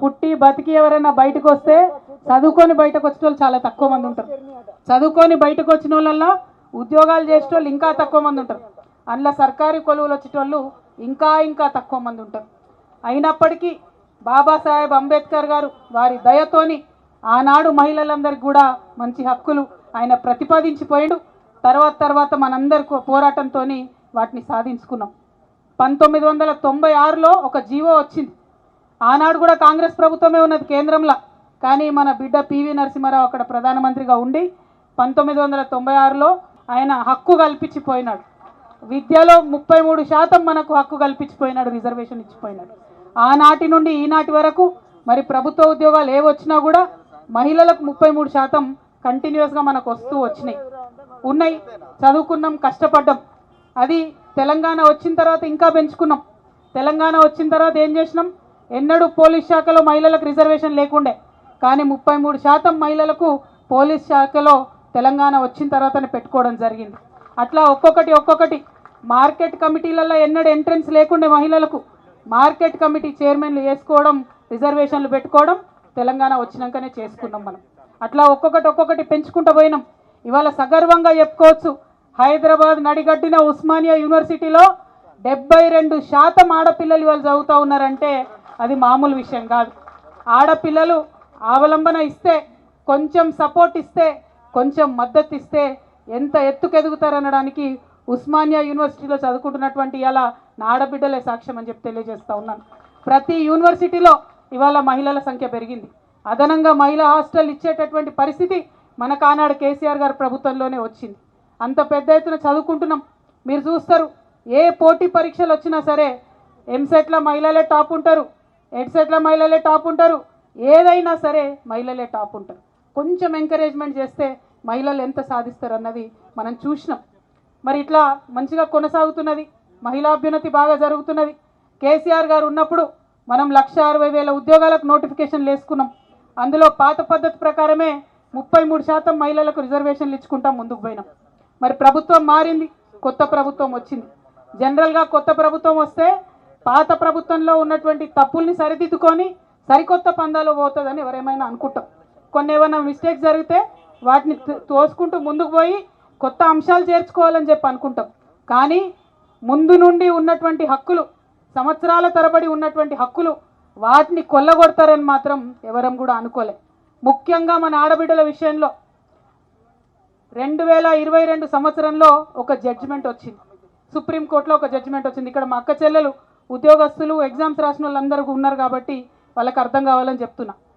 పుట్టి బతికి ఎవరైనా బయటకు వస్తే చదువుకొని బయటకు వచ్చిన వాళ్ళు చాలా తక్కువ మంది ఉంటారు. చదువుకొని బయటకు వచ్చిన వాళ్ళల్లో ఉద్యోగాలు చేసే వాళ్ళు ఇంకా తక్కువ మంది ఉంటారు. అందులో సర్కారీ కొలువులు వచ్చేటోళ్ళు ఇంకా తక్కువ మంది ఉంటారు. అయినప్పటికీ బాబాసాహెబ్ అంబేద్కర్ గారు వారి దయతోని ఆనాడు మహిళలందరికీ కూడా మంచి హక్కులు ఆయన ప్రతిపాదించిపోయాడు. తర్వాత మనందరి పోరాటంతో వాటిని సాధించుకున్నాం. 1996లో ఒక జీవో వచ్చింది. ఆనాడు కూడా కాంగ్రెస్ ప్రభుత్వమే ఉన్నది కేంద్రంలో. కానీ మన బిడ్డ పివి నరసింహారావు అక్కడ ప్రధానమంత్రిగా ఉండి 1996లో ఆయన హక్కు కల్పించిపోయినాడు. విద్యలో 33% మనకు హక్కు కల్పించిపోయినాడు, రిజర్వేషన్ ఇచ్చిపోయినాడు. ఆనాటి నుండి ఈనాటి వరకు మరి ప్రభుత్వ ఉద్యోగాలు ఏవొచ్చినా కూడా మహిళలకు 33% కంటిన్యూస్గా మనకు వస్తూ ఉన్నాయి. చదువుకున్నాం, కష్టపడ్డాం. అది తెలంగాణ వచ్చిన తర్వాత ఇంకా పెంచుకున్నాం. తెలంగాణ వచ్చిన తర్వాత ఏం చేసినాం? ఎన్నడూ పోలీస్ శాఖలో మహిళలకు రిజర్వేషన్ లేకుండే, కానీ 33% మహిళలకు పోలీస్ శాఖలో తెలంగాణ వచ్చిన తర్వాతనే పెట్టుకోవడం జరిగింది. అట్లా ఒక్కొక్కటి మార్కెట్ కమిటీలలో ఎన్నడూ ఎంట్రెన్స్ లేకుండే మహిళలకు మార్కెట్ కమిటీ చైర్మన్లు వేసుకోవడం, రిజర్వేషన్లు పెట్టుకోవడం తెలంగాణ వచ్చినాకనే చేసుకున్నాం మనం. అట్లా ఒక్కొక్కటి పెంచుకుంటూ పోయినాం. ఇవాళ సగర్వంగా చెప్పుకోవచ్చు, హైదరాబాద్ నడిగడ్డిన ఉస్మానియా యూనివర్సిటీలో 72% ఆడపిల్లలు ఇవాళ చదువుతూ ఉన్నారంటే అది మామూలు విషయం కాదు. ఆడపిల్లలు అవలంబన ఇస్తే, కొంచెం సపోర్ట్ ఇస్తే, కొంచెం మద్దతు ఇస్తే ఎంత ఎత్తుకెదుగుతారనడానికి ఉస్మానియా యూనివర్సిటీలో చదువుకుంటున్నటువంటి ఇలా నా ఆడబిడ్డలే సాక్ష్యం అని చెప్పి తెలియజేస్తూ ఉన్నాను. ప్రతి యూనివర్సిటీలో ఇవాళ మహిళల సంఖ్య పెరిగింది. అదనంగా మహిళా హాస్టల్ ఇచ్చేటటువంటి పరిస్థితి మనకు ఆనాడు కేసీఆర్ గారి ప్రభుత్వంలోనే వచ్చింది. అంత పెద్ద ఎత్తున చదువుకుంటున్నాం. మీరు చూస్తారు, ఏ పోటీ పరీక్షలు వచ్చినా సరే ఎంసెట్లో మహిళలే టాప్ ఉంటారు, ఎడ్సెట్లో మహిళలే టాప్ ఉంటారు, ఏదైనా సరే మహిళలే టాప్ ఉంటారు. కొంచెం ఎంకరేజ్మెంట్ చేస్తే మహిళలు ఎంత సాధిస్తారు అన్నది మనం చూసినాం. మరి ఇట్లా మంచిగా కొనసాగుతున్నది, మహిళాభ్యున్నతి బాగా జరుగుతున్నది. కేసీఆర్ గారు ఉన్నప్పుడు మనం 1,60,000 ఉద్యోగాలకు నోటిఫికేషన్లు వేసుకున్నాం. అందులో పాత పద్ధతి ప్రకారమే 33% మహిళలకు రిజర్వేషన్లు ఇచ్చుకుంటాం ముందుకు పోయినాం. మరి ప్రభుత్వం మారింది, కొత్త ప్రభుత్వం వచ్చింది. జనరల్గా కొత్త ప్రభుత్వం వస్తే పాత ప్రభుత్వంలో ఉన్నటువంటి తప్పుల్ని సరిదిద్దుకొని సరికొత్త పందాలో పోతుందని ఎవరేమైనా అనుకుంటాం. కొన్ని ఏమైనా మిస్టేక్స్ జరిగితే వాటిని తోసుకుంటూ ముందుకు పోయి కొత్త అంశాలు చేర్చుకోవాలని చెప్పి అనుకుంటాం. కానీ ముందు నుండి ఉన్నటువంటి హక్కులు, సంవత్సరాల తరబడి ఉన్నటువంటి హక్కులు, వాటిని కొల్లగొడతారని మాత్రం ఎవరం కూడా అనుకోలే. ముఖ్యంగా మన ఆడబిడ్డల విషయంలో 2022 సంవత్సరంలో ఒక జడ్జిమెంట్ వచ్చింది, సుప్రీంకోర్టులో ఒక జడ్జిమెంట్ వచ్చింది. ఇక్కడ మా అక్క చెల్లెలు ఉద్యోగస్తులు ఎగ్జామ్స్ రాసిన వాళ్ళందరూ ఉన్నారు కాబట్టి వాళ్ళకి అర్థం కావాలని చెప్తున్నా.